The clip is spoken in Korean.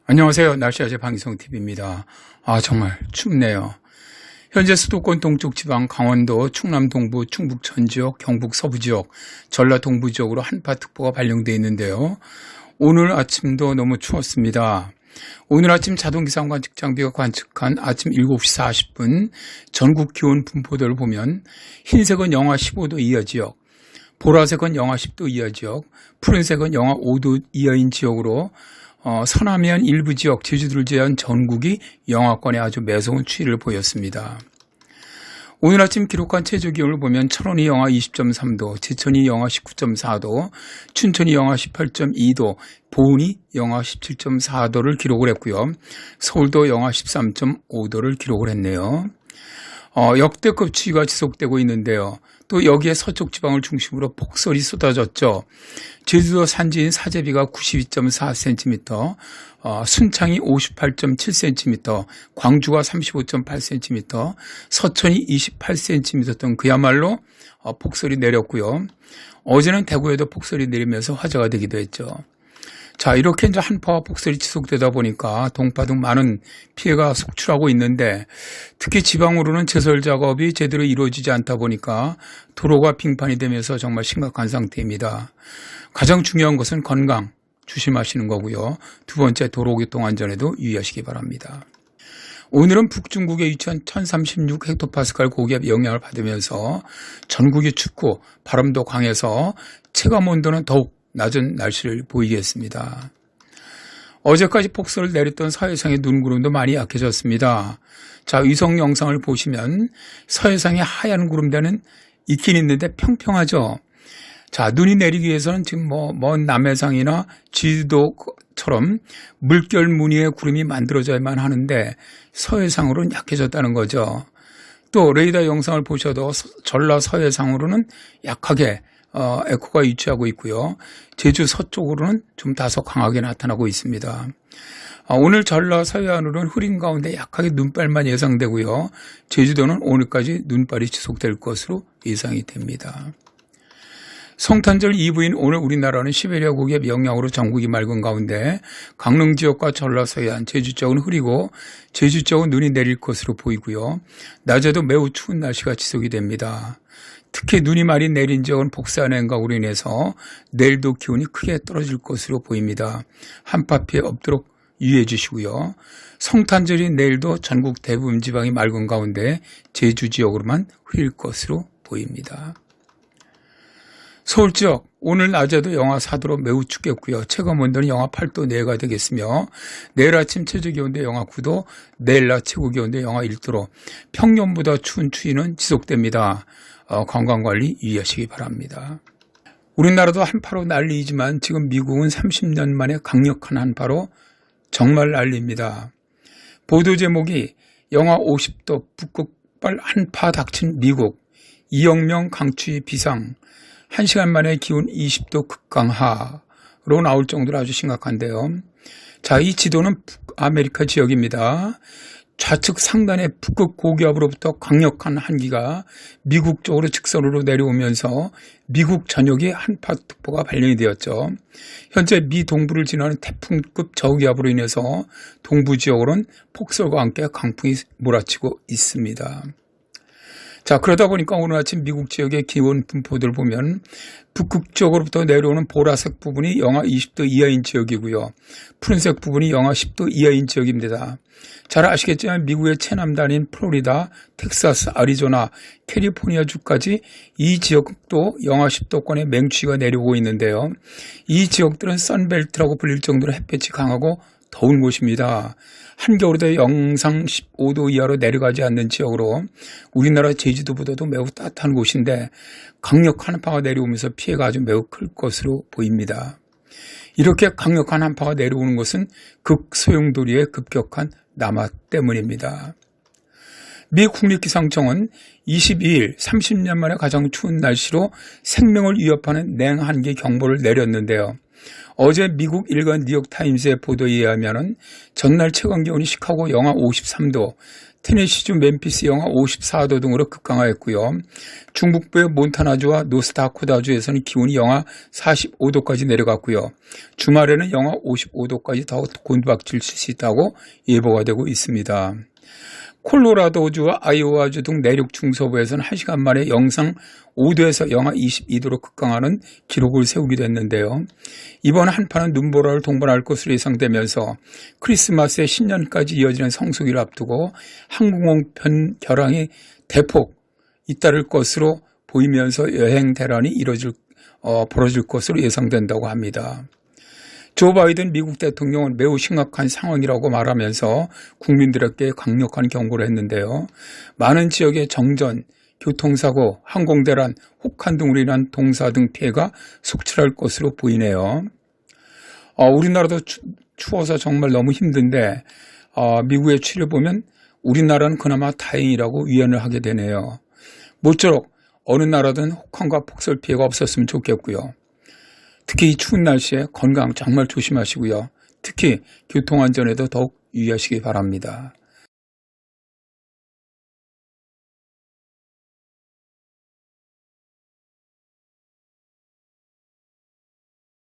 안녕하세요. 날씨아재 방송TV입니다. 정말 춥네요. 현재 수도권 동쪽 지방, 강원도, 충남 동부, 충북 전지역, 경북 서부 지역, 전라 동부 지역으로 한파특보가 발령되어 있는데요. 오늘 아침도 너무 추웠습니다. 오늘 아침 자동기상관 측장비가 관측한 아침 7시 40분 전국 기온 분포도를 보면 흰색은 영하 15도 이하 지역, 보라색은 영하 10도 이하 지역, 푸른색은 영하 5도 이하인 지역으로 서남해안 일부 지역, 제주도를 제외한 전국이 영하권에 아주 매서운 추위를 보였습니다. 오늘 아침 기록한 최저기온을 보면 철원이 영하 20.3도, 제천이 영하 19.4도, 춘천이 영하 18.2도, 보은이 영하 17.4도를 기록을 했고요. 서울도 영하 13.5도를 기록을 했네요. 역대급 추위가 지속되고 있는데요. 또 여기에 서쪽 지방을 중심으로 폭설이 쏟아졌죠. 제주도 산지인 사제비가 92.4cm, 순창이 58.7cm, 광주가 35.8cm, 서천이 28cm 등 그야말로 폭설이 내렸고요. 어제는 대구에도 폭설이 내리면서 화제가 되기도 했죠. 자, 이렇게 이제 한파와 폭설이 지속되다 보니까 동파 등 많은 피해가 속출하고 있는데, 특히 지방으로는 제설 작업이 제대로 이루어지지 않다 보니까 도로가 빙판이 되면서 정말 심각한 상태입니다. 가장 중요한 것은 건강 조심하시는 거고요. 두 번째, 도로교통 안전에도 유의하시기 바랍니다. 오늘은 북중국에 위치한 1036헥토파스칼 고기압 영향을 받으면서 전국이 춥고 바람도 강해서 체감 온도는 더욱 낮은 날씨를 보이겠습니다. 어제까지 폭설을 내렸던 서해상의 눈구름도 많이 약해졌습니다. 자, 위성 영상을 보시면 서해상에 하얀 구름대는 있긴 있는데 평평하죠. 자, 눈이 내리기 위해서는 지금 먼 남해상이나 제주도처럼 물결 무늬의 구름이 만들어져야만 하는데 서해상으로는 약해졌다는 거죠. 또 레이더 영상을 보셔도 전라 서해상으로는 약하게 에코가 위치하고 있고요. 제주 서쪽으로는 좀 다소 강하게 나타나고 있습니다. 오늘 전라 서해안으로는 흐린 가운데 약하게 눈발만 예상되고요. 제주도는 오늘까지 눈발이 지속될 것으로 예상이 됩니다. 성탄절 이브인 오늘 우리나라는 시베리아 고기압 영향으로 전국이 맑은 가운데 강릉 지역과 전라 서해안, 제주 쪽은 흐리고 제주 쪽은 눈이 내릴 것으로 보이고요. 낮에도 매우 추운 날씨가 지속이 됩니다. 특히 눈이 많이 내린 지역은 복사한 행각으로 인해서 내일도 기온이 크게 떨어질 것으로 보입니다. 한파 피해 없도록 유의해 주시고요. 성탄절인 내일도 전국 대부분 지방이 맑은 가운데 제주 지역으로만 흐릴 것으로 보입니다. 서울 지역 오늘 낮에도 영하 4도로 매우 춥겠고요. 체감 온도는 영하 8도 내외가 되겠으며 내일 아침 최저기온도 영하 9도, 내일 낮 최고기온도 영하 1도로 평년보다 추운 추위는 지속됩니다. 건강관리 유의하시기 바랍니다. 우리나라도 한파로 난리이지만 지금 미국은 30년 만에 강력한 한파로 정말 난리입니다. 보도 제목이 영하 50도 북극발 한파 닥친 미국, 2억 명 강추위 비상, 1시간 만에 기온 20도 극강하로 나올 정도로 아주 심각한데요. 자, 이 지도는 북아메리카 지역입니다. 좌측 상단의 북극 고기압으로부터 강력한 한기가 미국 쪽으로 직선으로 내려오면서 미국 전역에 한파특보가 발령이 되었죠. 현재 미 동부를 지나는 태풍급 저기압으로 인해서 동부 지역으로는 폭설과 함께 강풍이 몰아치고 있습니다. 자, 그러다 보니까 오늘 아침 미국 지역의 기온 분포들을 보면 북극 쪽으로부터 내려오는 보라색 부분이 영하 20도 이하인 지역이고요. 푸른색 부분이 영하 10도 이하인 지역입니다. 잘 아시겠지만 미국의 최남단인 플로리다, 텍사스, 아리조나, 캘리포니아주까지 이 지역도 영하 10도권의 맹추위가 내려오고 있는데요. 이 지역들은 선벨트라고 불릴 정도로 햇볕이 강하고 더운 곳입니다. 한겨울에도 영상 15도 이하로 내려가지 않는 지역으로 우리나라 제주도보다도 매우 따뜻한 곳인데 강력한 한파가 내려오면서 피해가 아주 매우 클 것으로 보입니다. 이렇게 강력한 한파가 내려오는 것은 극소용도리의 급격한 남하 때문입니다. 미 국립기상청은 22일 30년 만에 가장 추운 날씨로 생명을 위협하는 냉한기 경보를 내렸는데요. 어제 미국 일간 뉴욕타임스의 보도에 의하면 전날 최강기온이 시카고 영하 53도, 테네시주 멤피스 영하 54도 등으로 급강하였고요. 중북부의 몬타나주와 노스다코다주에서는 기온이 영하 45도까지 내려갔고요. 주말에는 영하 55도까지 더 곤박질 수 있다고 예보가 되고 있습니다. 콜로라도주와 아이오와주 등 내륙 중서부에서는 1시간 만에 영상 5도에서 영하 22도로 급강하는 기록을 세우기도 했는데요. 이번 한파는 눈보라를 동반할 것으로 예상되면서 크리스마스의 신년까지 이어지는 성수기를 앞두고 항공편 결항이 대폭 잇따를 것으로 보이면서 여행 대란이 벌어질 것으로 예상된다고 합니다. 조 바이든 미국 대통령은 매우 심각한 상황이라고 말하면서 국민들에게 강력한 경고를 했는데요. 많은 지역의 정전, 교통사고, 항공대란, 혹한 등으로 인한 동사 등 피해가 속출할 것으로 보이네요. 우리나라도 추워서 정말 너무 힘든데 미국의 추위를 보면 우리나라는 그나마 다행이라고 위안을 하게 되네요. 모쪼록 어느 나라든 혹한과 폭설 피해가 없었으면 좋겠고요. 특히 이 추운 날씨에 건강 정말 조심하시고요. 특히 교통안전에도 더욱 유의하시기 바랍니다.